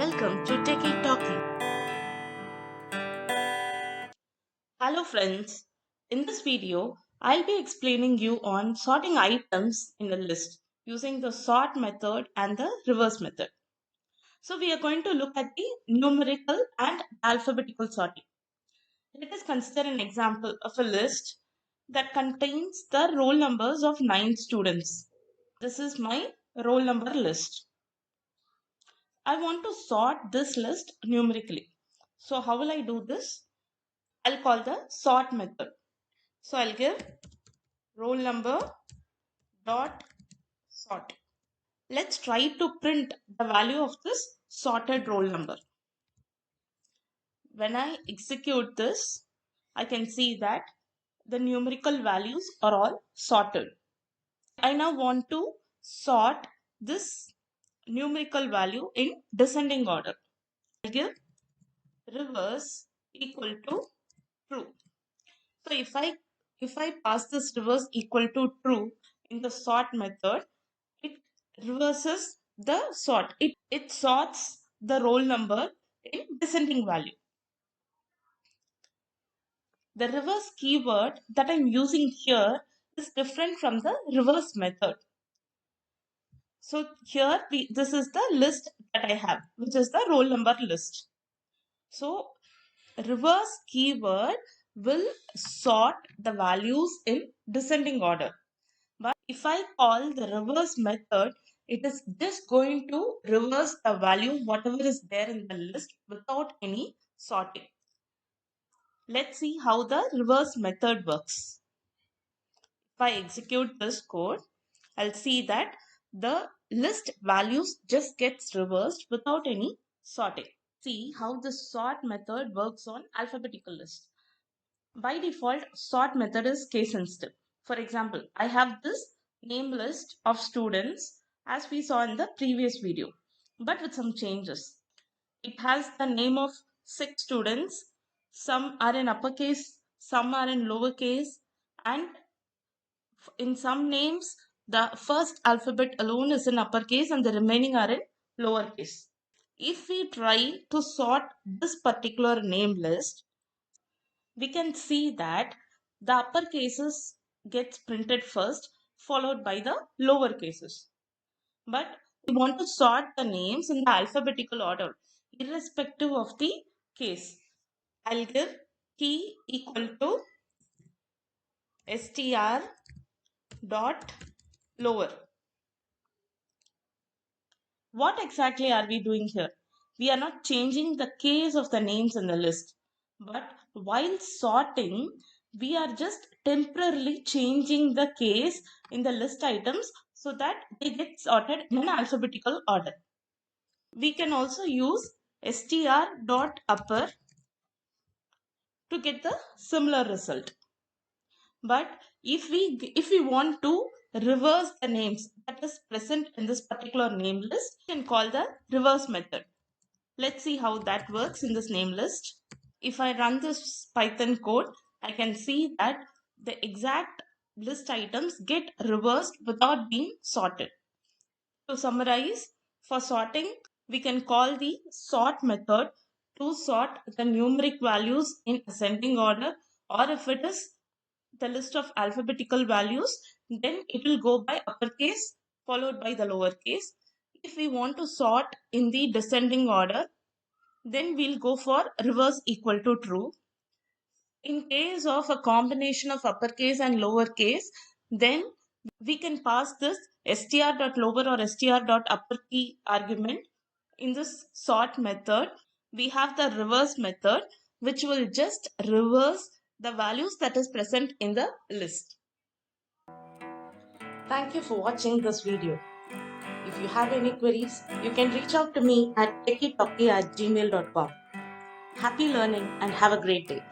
Welcome to TechieTalkee. Hello friends. In this video, I'll be explaining you on sorting items in a list using the sort method and the reverse method. So we are going to look at the numerical and alphabetical sorting. Let us consider an example of a list that contains the roll numbers of 9 students. This is my roll number list. I want to sort this list numerically. So how will I do this? I'll call the sort method. So I'll give roll number dot sort. Let's try to print the value of this sorted roll number. When I execute this, I can see that the numerical values are all sorted. I now want to sort this numerical value in descending order. I'll give reverse equal to true. So if I pass this reverse equal to true in the sort method, it reverses the sort. It sorts the roll number in descending value. The reverse keyword that I'm using here is different from the reverse method. So here this is the list that I have, which is the roll number list. So reverse keyword will sort the values in descending order. But if I call the reverse method, it is just going to reverse the value whatever is there in the list without any sorting. Let's see how the reverse method works. If I execute this code, I'll see that the list values just gets reversed without any sorting. See how the sort method works on alphabetical list. By default, sort method is case sensitive. For example, I have this name list of students as we saw in the previous video, but with some changes. It has the name of 6 students. Some are in uppercase, some are in lowercase, and in some names, the first alphabet alone is in uppercase and the remaining are in lowercase. If we try to sort this particular name list, we can see that the upper cases gets printed first, followed by the lower cases. But we want to sort the names in the alphabetical order, irrespective of the case. I'll give key equal to str.lower. What exactly are we doing here? We are not changing the case of the names in the list, but while sorting, we are just temporarily changing the case in the list items so that they get sorted in alphabetical order. We can also use str.upper to get the similar result. But if we want to reverse the names that is present in this particular name list, we can call the reverse method. Let's see how that works in this name list. If I run this Python code, I can see that the exact list items get reversed without being sorted. To summarize, for sorting, we can call the sort method to sort the numeric values in ascending order, or if it is the list of alphabetical values, then it will go by uppercase followed by the lowercase. If we want to sort in the descending order, then we'll go for reverse equal to true. In case of a combination of uppercase and lowercase, then we can pass this str.lower or str.upper key argument in this sort method. We have the reverse method, which will just reverse the values that is present in the list. Thank you for watching this video. If you have any queries, you can reach out to me at techietalkee@gmail.com. Happy learning and have a great day.